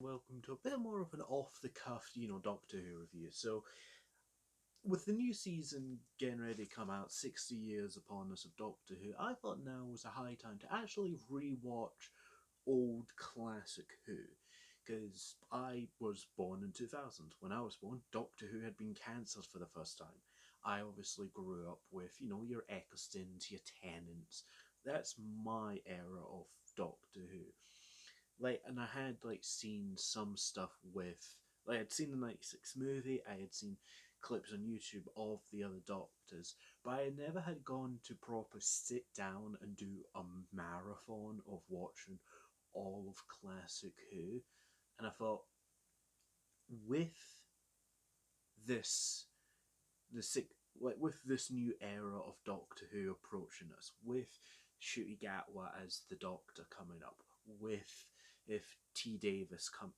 Welcome to a bit more of an off-the-cuff, Doctor Who review. So, with the new season getting ready to come out, 60 years upon us of Doctor Who, I thought now was a high time to actually re-watch old classic Who. Because I was born in 2000. When I was born, Doctor Who had been cancelled for the first time. I obviously grew up with, your Ecclestons, your Tennants. That's my era of Doctor Who. And I had seen some stuff with I'd seen the '96 movie, I had seen clips on YouTube of the other Doctors, but I never had gone to proper sit down and do a marathon of watching all of classic Who. And I thought, with this the sick with this new era of Doctor Who approaching us, with Ncuti Gatwa as the Doctor coming up, with if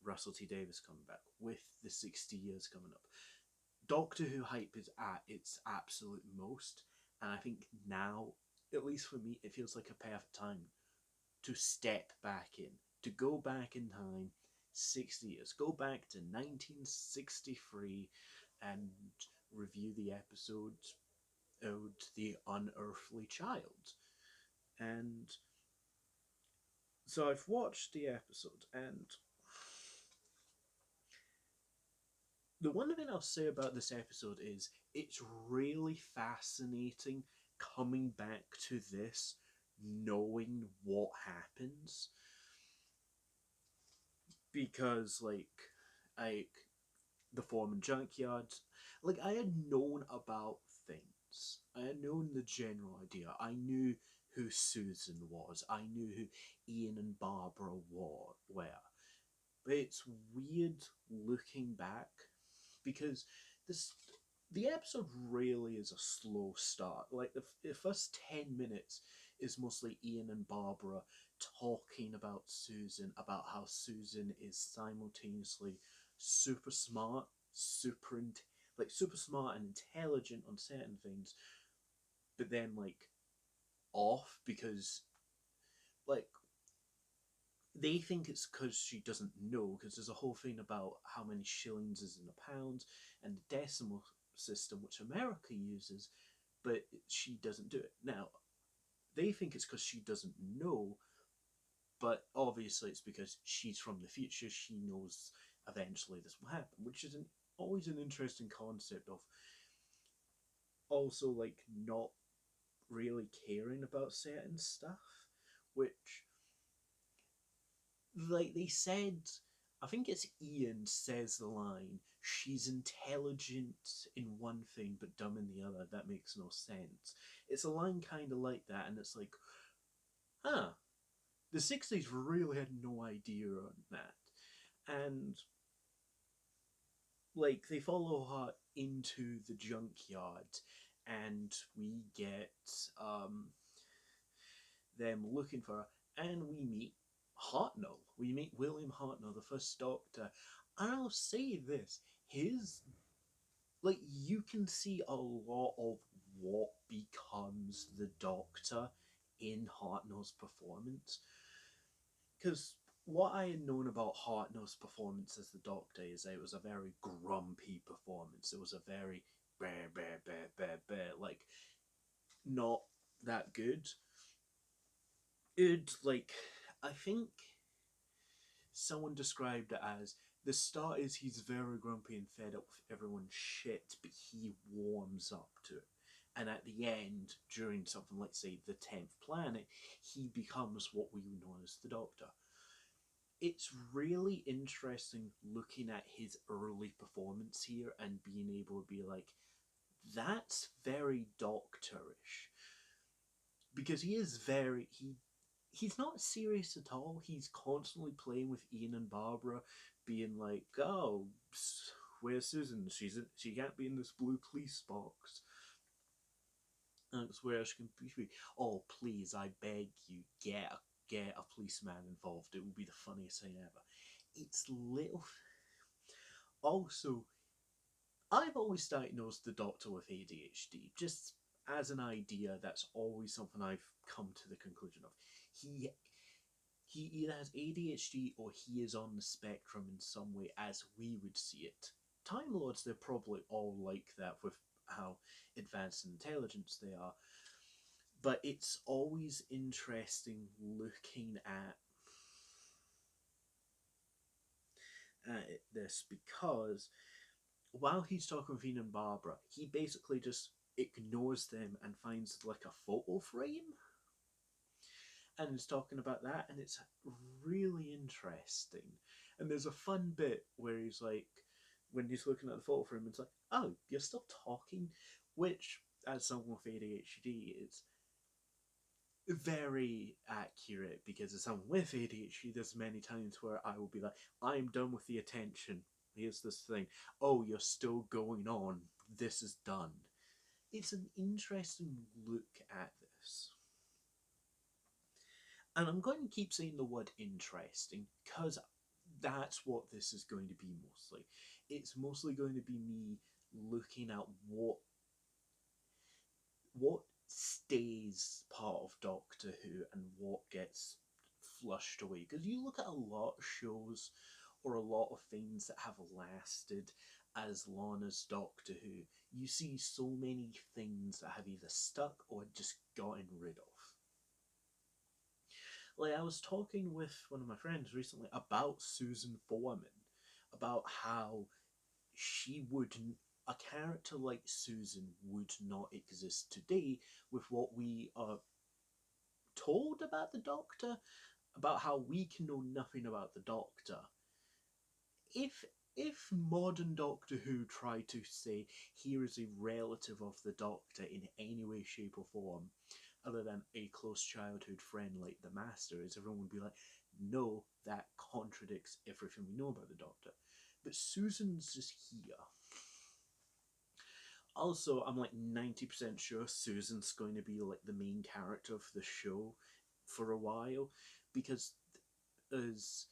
Russell T Davis coming back, with the 60 years coming up, Doctor Who hype is at its absolute most, and I think now, at least for me, it feels like a perfect time to step back in, to go back in time 60 years, go back to 1963 and review the episode of The Unearthly Child. And so I've watched the episode, and the one thing I'll say about this episode is it's really fascinating coming back to this, knowing what happens. Because, like the Foreman Junkyard, I had known about things. I had known the general idea. I knew who Susan was. I knew who Ian and Barbara were. But it's weird looking back because this the episode really is a slow start. The first 10 minutes is mostly Ian and Barbara talking about Susan, about how Susan is simultaneously super smart, super smart and intelligent on certain things, but then off because like they think it's because she doesn't know, because there's a whole thing about how many shillings is in a pound and the decimal system which America uses, but she doesn't do it. Now, they think it's because she doesn't know, but obviously it's because she's from the future. She knows eventually this will happen, which is always an interesting concept of also not really caring about certain stuff, which they said, I think it's Ian says the line, she's intelligent in one thing but dumb in the other. That makes no sense. It's a line kind of like that, and it's like, huh, the 60s really had no idea on that. And they follow her into the junkyard, and we get them looking for her, and we meet Hartnell. We meet William Hartnell, the first Doctor. And I'll say this, his you can see a lot of what becomes the Doctor in Hartnell's performance. Because what I had known about Hartnell's performance as the Doctor is that it was a very grumpy performance. It was a very bear, not that good. It I think someone described it as the start is he's very grumpy and fed up with everyone's shit, but he warms up to it. And at the end, during something like, say, the 10th planet, he becomes what we know as the Doctor. It's really interesting looking at his early performance here and being able to be like, that's very Doctorish. Because he is he's not serious at all. He's constantly playing with Ian and Barbara, being like, "Oh, where's Susan? She can't be in this blue police box. That's where she can be. Oh, please, I beg you, get a policeman involved. It will be the funniest thing ever." It's little. Also, I've always diagnosed the Doctor with ADHD. Just as an idea, that's always something I've come to the conclusion of. He he either has ADHD or he is on the spectrum in some way as we would see it. Time Lords, they're probably all like that with how advanced in intelligence they are. But it's always interesting looking at this because while he's talking with Ian and Barbara, he basically just ignores them and finds like a photo frame and is talking about that, and it's really interesting. And there's a fun bit where he's like, when he's looking at the photo frame, it's like, "Oh, you're still talking," which, as someone with ADHD, is very accurate because as someone with ADHD, there's many times where I will be like, "I'm done with the attention. Here's this thing. Oh, you're still going on. This is done." It's an interesting look at this. And I'm going to keep saying the word interesting because that's what this is going to be mostly. It's mostly going to be me looking at what stays part of Doctor Who and what gets flushed away. Because you look at a lot of shows or a lot of things that have lasted as long as Doctor Who, you see so many things that have either stuck or just gotten rid of. Like, I was talking with one of my friends recently about Susan Foreman, about how she would a character like Susan would not exist today with what we are told about the Doctor, about how we can know nothing about the Doctor. If modern Doctor Who tried to say here is a relative of the Doctor in any way, shape, or form, other than a close childhood friend like the Master is, everyone would be like, no, that contradicts everything we know about the Doctor. But Susan's just here. Also, I'm like 90% sure Susan's going to be like the main character of the show for a while because as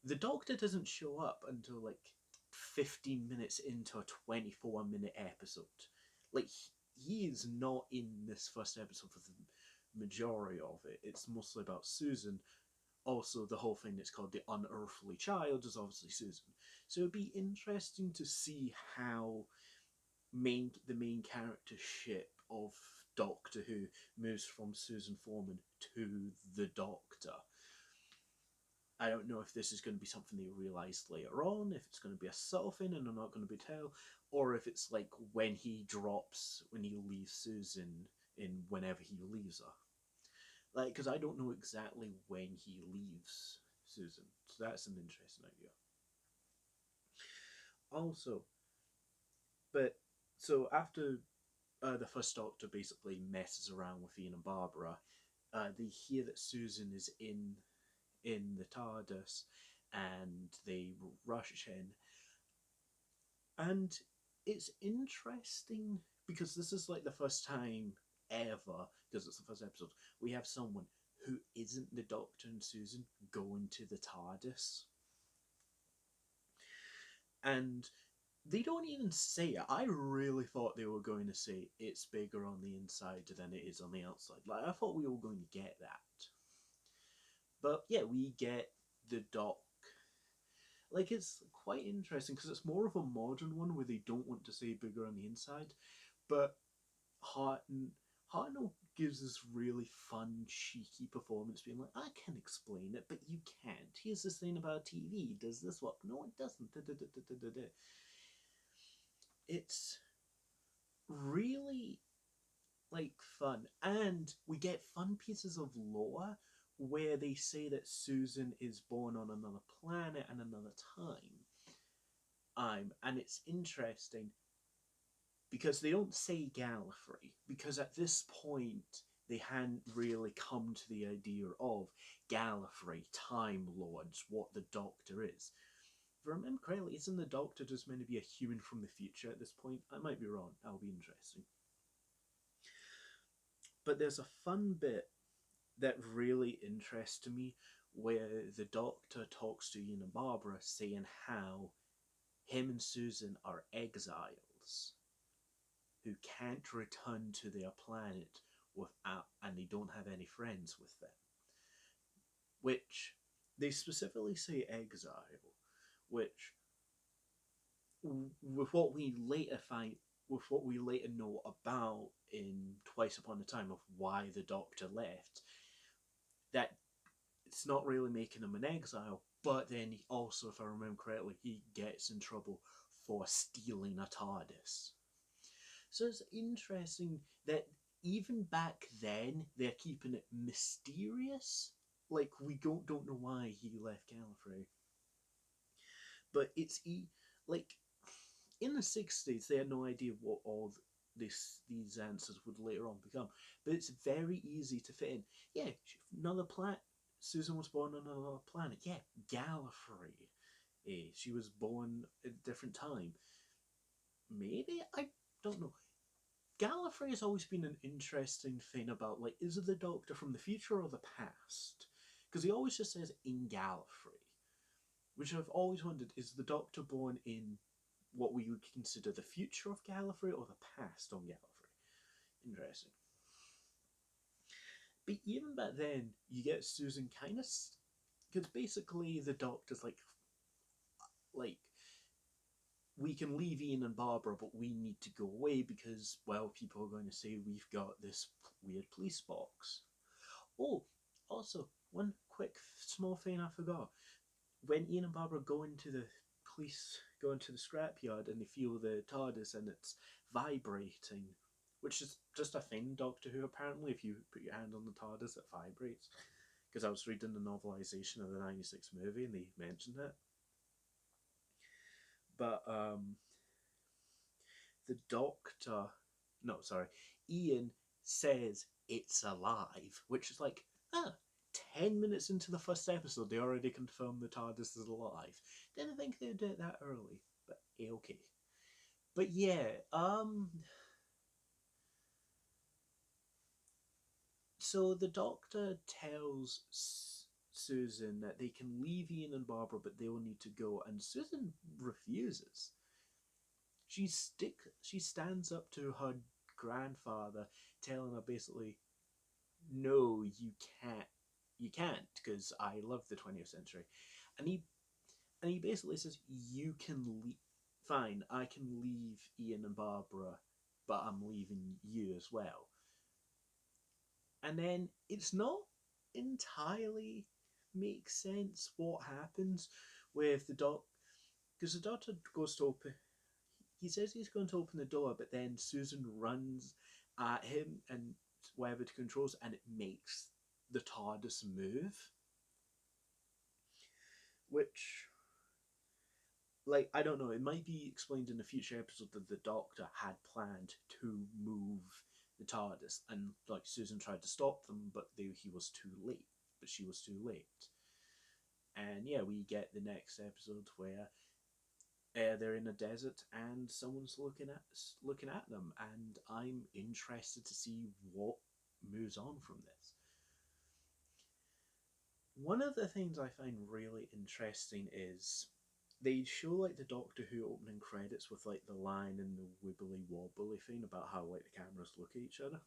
the Doctor doesn't show up until like 15 minutes into a 24-minute episode. Like, he is not in this first episode for the majority of it. It's mostly about Susan. Also, the whole thing that's called the Unearthly Child is obviously Susan. So it'd be interesting to see how the main character ship of Doctor Who moves from Susan Foreman to the Doctor. I don't know if this is going to be something they realise later on, if it's going to be a subtle thing and they're not going to be tell, or if it's like when he leaves Susan in whenever he leaves her. Like, because I don't know exactly when he leaves Susan, so that's an interesting idea. Also, but so after the first Doctor basically messes around with Ian and Barbara, they hear that Susan is in the TARDIS, and they rush in. And it's interesting because this is like the first time ever, because it's the first episode, we have someone who isn't the Doctor and Susan going to the TARDIS. And they don't even say it. I really thought they were going to say it's bigger on the inside than it is on the outside. Like, I thought we were going to get that. But yeah, we get the Doc. Like, it's quite interesting because it's more of a modern one where they don't want to say bigger on the inside. But Hartnell gives this really fun, cheeky performance, being like, "I can explain it, but you can't. Here's this thing about TV. Does this work? No, it doesn't." It's really like fun, and we get fun pieces of lore where they say that Susan is born on another planet and another time. And it's interesting because they don't say Gallifrey, because at this point they hadn't really come to the idea of Gallifrey, Time Lords, what the Doctor is. If I remember correctly, isn't the Doctor just meant to be a human from the future at this point? I might be wrong. That'll be interesting. But there's a fun bit that really interests me where the Doctor talks to Ian and Barbara, saying how him and Susan are exiles who can't return to their planet without, and they don't have any friends with them. which they specifically say exile, which with what we later find, with what we later know about in Twice Upon a Time of why the Doctor left, that it's not really making him an exile, but then he also, if I remember correctly, he gets in trouble for stealing a TARDIS. So it's interesting that even back then they're keeping it mysterious. Like we don't know why he left Gallifrey, but like in the 60s they had no idea what all these answers would later on become. But it's very easy to fit in. Yeah, another planet. Susan was born on another planet. Yeah, Gallifrey. She was born at a different time. Maybe I don't know. Gallifrey has always been an interesting thing about, like, is it the Doctor from the future or the past? Because he always just says in Gallifrey, which I've always wondered, is the Doctor born in what we would consider the future of Gallifrey or the past on Gallifrey? Interesting. But even back then, you get Susan kind of, because basically the Doctor's like we can leave Ian and Barbara, but we need to go away because, well, people are going to say we've got this weird police box. Oh, also, one quick small thing I forgot. When Ian and Barbara go into the scrapyard and they feel the TARDIS and it's vibrating, which is just a thing in Doctor Who apparently, if you put your hand on the TARDIS it vibrates. Because I was reading the novelisation of the 96 movie and they mentioned it. But the Doctor, no, sorry, Ian says it's alive, which is like, 10 minutes into the first episode, they already confirmed the TARDIS is alive. Didn't think they'd do it that early, but okay. But yeah, so the Doctor tells Susan that they can leave Ian and Barbara, but they will need to go, and Susan refuses. She stands up to her grandfather, telling her basically, "No, you can't, because I love the 20th century," and he basically says, "You can leave. Fine, I can leave Ian and Barbara, but I'm leaving you as well." And then it's not entirely makes sense what happens with the doc, because the Doctor goes to open. He says he's going to open the door, but then Susan runs at him and whatever to controls, and it makes the TARDIS move. Which, like, I don't know, it might be explained in a future episode that the Doctor had planned to move the TARDIS, and like Susan tried to stop them, but he was too late. But she was too late. And yeah, we get the next episode where they're in a desert and someone's looking at them, and I'm interested to see what moves on from this. One of the things I find really interesting is they show like the Doctor Who opening credits with like the line and the wibbly wobbly thing about how like the cameras look at each other.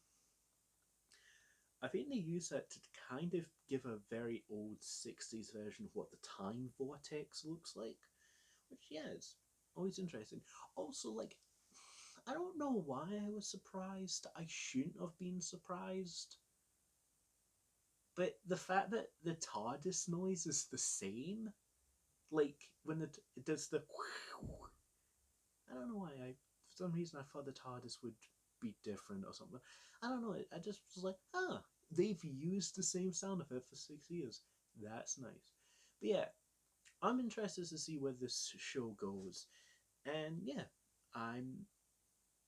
I think they use that to kind of give a very old 60s version of what the time vortex looks like. Which, yeah, it's always interesting. Also, like, I don't know why I was surprised. I shouldn't have been surprised. But the fact that the TARDIS noise is the same, like, when it does the... I don't know why. For some reason, I thought the TARDIS would be different or something. I don't know. I just was like, they've used the same sound effect for 6 years. That's nice. But yeah, I'm interested to see where this show goes. And yeah, I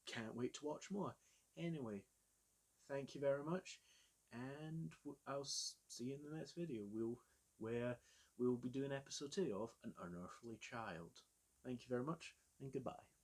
can't wait to watch more. Anyway, thank you very much, and I'll see you in the next video. Where we'll be doing episode 2 of An Unearthly Child. Thank you very much, and goodbye.